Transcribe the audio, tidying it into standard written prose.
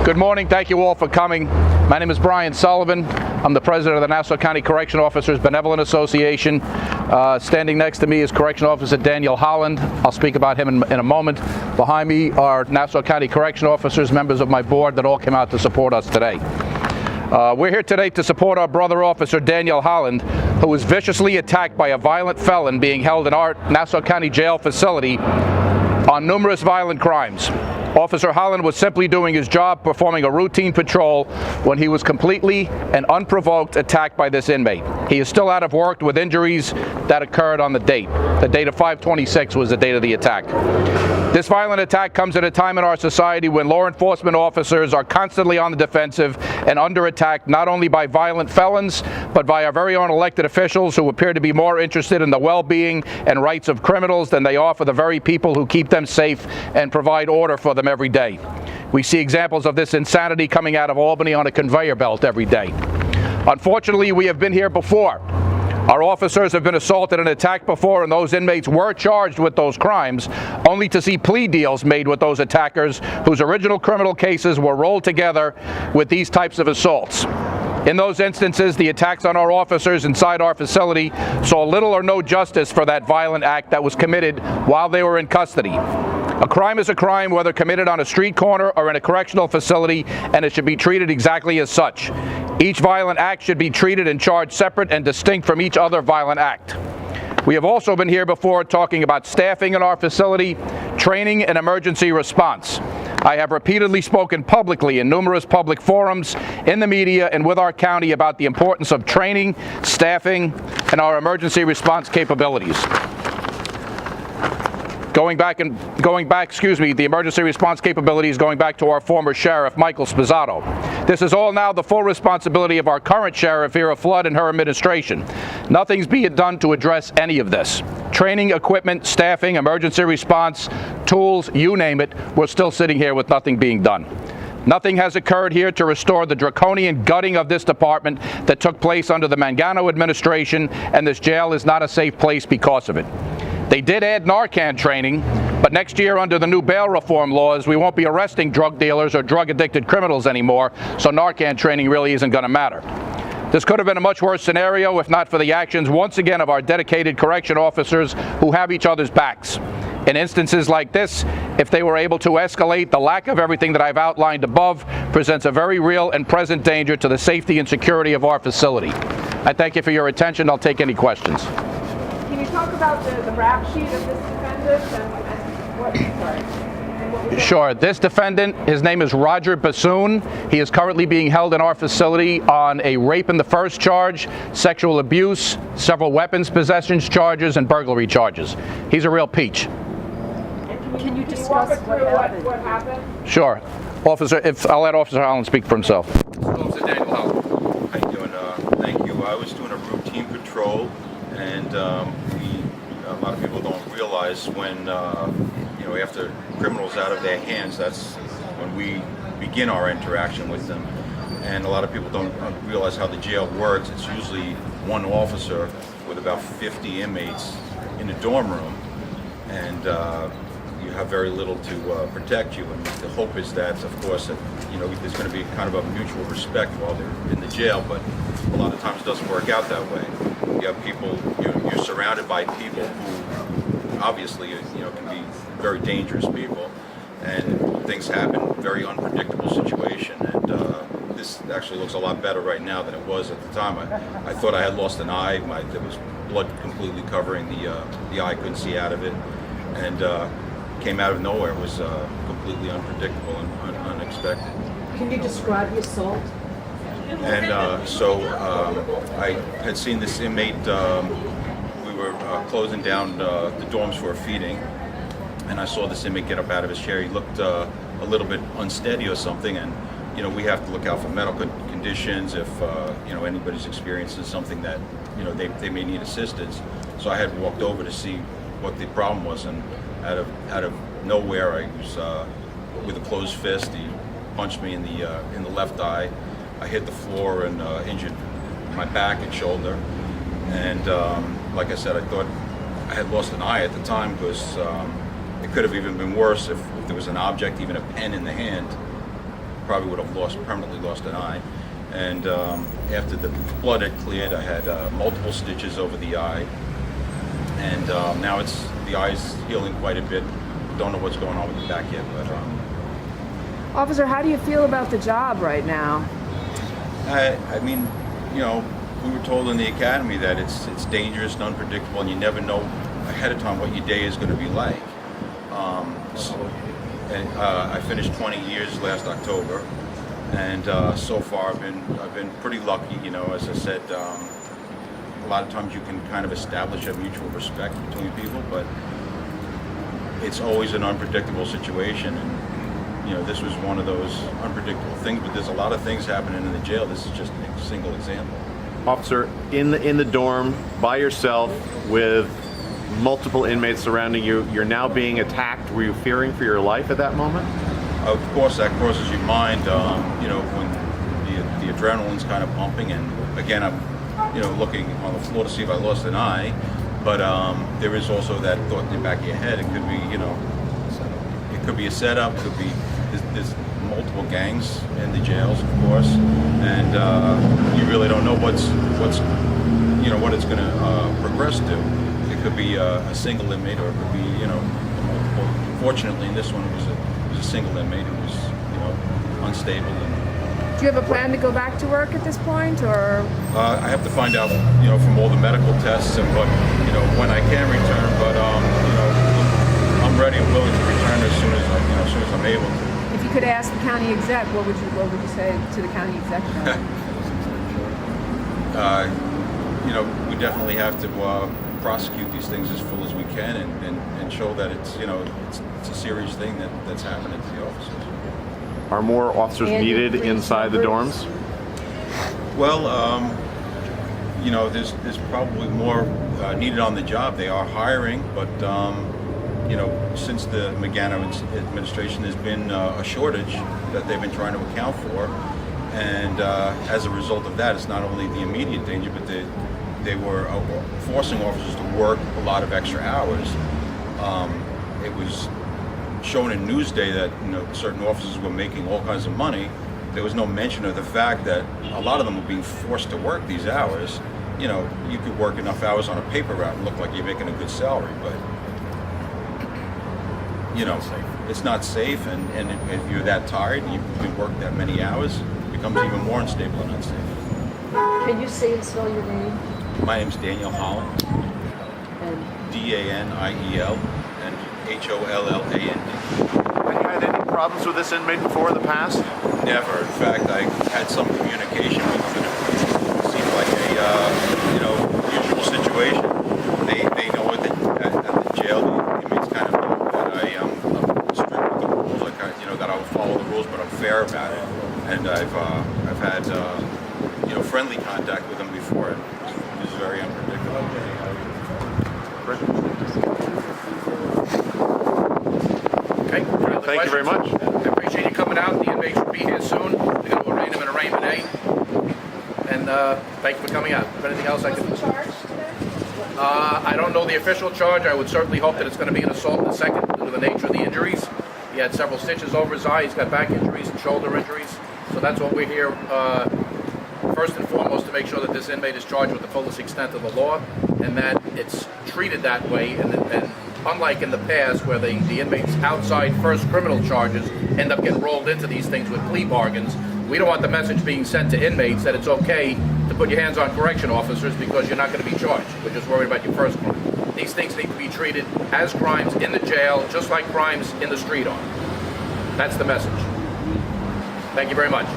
Good morning. Thank you all for coming. My name is Brian Sullivan. I'm the president of the Nassau County Correctional Officers Benevolent Association. Standing next to me is Correctional Officer Daniel Holland. I'll speak about him in a moment. Behind me are Nassau County Correctional Officers, members of my board that all came out to support us today. We're here today to support our brother officer Daniel Holland, who was viciously attacked by a violent felon being held in our Nassau County Jail facility on numerous violent crimes. Officer Holland was simply doing his job, performing a routine patrol, when he was completely and unprovoked attacked by this inmate. He is still out of work with injuries that occurred on the date. The date of 5/26 was the date of the attack. This violent attack comes at a time in our society when law enforcement officers are constantly on the defensive and under attack not only by violent felons, but by our very own elected officials who appear to be more interested in the well-being and rights of criminals than they are for the very people who keep them safe and provide order for them every day. We see examples of this insanity coming out of Albany on a conveyor belt every day. Unfortunately, we have been here before. Our officers have been assaulted and attacked before, and those inmates were charged with those crimes, only to see plea deals made with those attackers whose original criminal cases were rolled together with these types of assaults. In those instances, the attacks on our officers inside our facility saw little or no justice for that violent act that was committed while they were in custody. A crime is a crime, whether committed on a street corner or in a correctional facility, and it should be treated exactly as such. Each violent act should be treated and charged separate and distinct from each other violent act. We have also been here before talking about staffing in our facility, training, and emergency response. I have repeatedly spoken publicly in numerous public forums, in the media, and with our county about the importance of training, staffing, and our emergency response capabilities. The emergency response capabilities going back to our former sheriff, Michael Spizzato. This is all now the full responsibility of our current sheriff, Vera Flood, and her administration. Nothing's being done to address any of this. Training, equipment, staffing, emergency response, tools, you name it, we're still sitting here with nothing being done. Nothing has occurred here to restore the draconian gutting of this department that took place under the Mangano administration, and this jail is not a safe place because of it. They did add Narcan training, but next year under the new bail reform laws, we won't be arresting drug dealers or drug-addicted criminals anymore, so Narcan training really isn't going to matter. This could have been a much worse scenario if not for the actions, once again, of our dedicated correction officers who have each other's backs. In instances like this, if they were able to escalate, the lack of everything that I've outlined above presents a very real and present danger to the safety and security of our facility. I thank you for your attention. I'll take any questions. Can you talk about the rap sheet of this defendant and what was Sure. This defendant, his name is Roger Bassoon. He is currently being held in our facility on a rape in the first charge, sexual abuse, several weapons possessions charges, and burglary charges. He's a real peach. Can you discuss what happened? Sure. Officer, I'll let Officer Holland speak for himself. Officer Daniel Holland. How you doing? Thank you. I was doing a routine patrol, and a lot of people don't realize when after criminals out of their hands, that's when we begin our interaction with them. And a lot of people don't realize how the jail works. It's usually one officer with about 50 inmates in a dorm room, and you have very little to protect you. And the hope is that, of course, that there's going to be kind of a mutual respect while they're in the jail. But a lot of times it doesn't work out that way. You have people. You're surrounded by people who obviously can be very dangerous people, and things happen. Very unpredictable situation. And this actually looks a lot better right now than it was at the time. I thought I had lost an eye. There was blood completely covering the eye. Couldn't see out of it, and came out of nowhere. It was completely unpredictable and unexpected. Can you describe the assault? And so I had seen this inmate. We were closing down the dorms for a feeding, and I saw this inmate get up out of his chair. He looked a little bit unsteady or something, and we have to look out for medical conditions if anybody's experiencing something that they may need assistance. So I had walked over to see what the problem was, and out of nowhere, I was with a closed fist. He punched me in the left eye. I hit the floor and injured my back and shoulder. And like I said, I thought I had lost an eye at the time because it could have even been worse if there was an object, even a pen in the hand. probably would have permanently lost an eye. And after the blood had cleared, I had multiple stitches over the eye, and now the eye's healing quite a bit. Don't know what's going on with the back yet, but Officer, how do you feel about the job right now? I mean, you know, we were told in the academy that it's dangerous and unpredictable, and you never know ahead of time what your day is going to be like. I finished 20 years last October, and so far I've been pretty lucky. You know, as I said, a lot of times you can kind of establish a mutual respect between people, but it's always an unpredictable situation. And you know, this was one of those unpredictable things. But there's a lot of things happening in the jail. This is just a single example. Officer, in the dorm by yourself with multiple inmates surrounding you, you're now being attacked. Were you fearing for your life at that moment? Of course, that crosses your mind. You know, when the adrenaline's kind of pumping, and again, I'm looking on the floor to see if I lost an eye. But there is also that thought in the back of your head. It could be, it could be a setup. It could be there's multiple gangs in the jails, of course, and you really don't know what it's going to progress to. It could be a single inmate, or it could be multiple. Fortunately, in this one, it was a single inmate who was unstable. And do you have a plan to go back to work at this point, or? I have to find out from all the medical tests and what when I can return. But I'm ready and willing to return as soon as I'm able to. If you could ask the county exec, what would you say to the county executive? We definitely have to prosecute these things as full as we can, and show that it's a serious thing that's happening to the officers. Are more officers needed inside the dorms? Well, there's probably more needed on the job. They are hiring, but since the McGann administration, there's been a shortage that they've been trying to account for, and as a result of that, it's not only the immediate danger, but they were forcing officers to work a lot of extra hours. It was shown in Newsday that certain officers were making all kinds of money. There was no mention of the fact that a lot of them were being forced to work these hours. You could work enough hours on a paper route and look like you're making a good salary, but it's not safe. And if you're that tired and you work that many hours, it becomes even more unstable and unsafe. Can you say and spell your name? My name's Daniel Holland. And Daniel and Holland. Have you had any problems with this inmate before in the past? Never. In fact, I had some communication with them. It seemed like a usual situation. They know at the jail, the inmates kind of know that I am strict with the rules, that I will follow the rules, but I'm fair about it. And I've had friendly contact with them before. It was very unpredictable. Okay. Thank you very much. I appreciate you coming out. The inmates will be here soon. They're going to arraign him in Arraignment A. And thank you for coming out. If anything else I can... Was he charged today? I don't know the official charge. I would certainly hope that it's going to be an assault in a second due to the nature of the injuries. He had several stitches over his eye. He's got back injuries and shoulder injuries. So that's what we're here first and foremost, to make sure that this inmate is charged with the fullest extent of the law, and that it's treated that way. And unlike in the past, where the inmates outside first criminal charges end up getting rolled into these things with plea bargains, we don't want the message being sent to inmates that it's okay to put your hands on correction officers because you're not going to be charged. We're just worried about your first crime. These things need to be treated as crimes in the jail, just like crimes in the street are. That's the message. Thank you very much.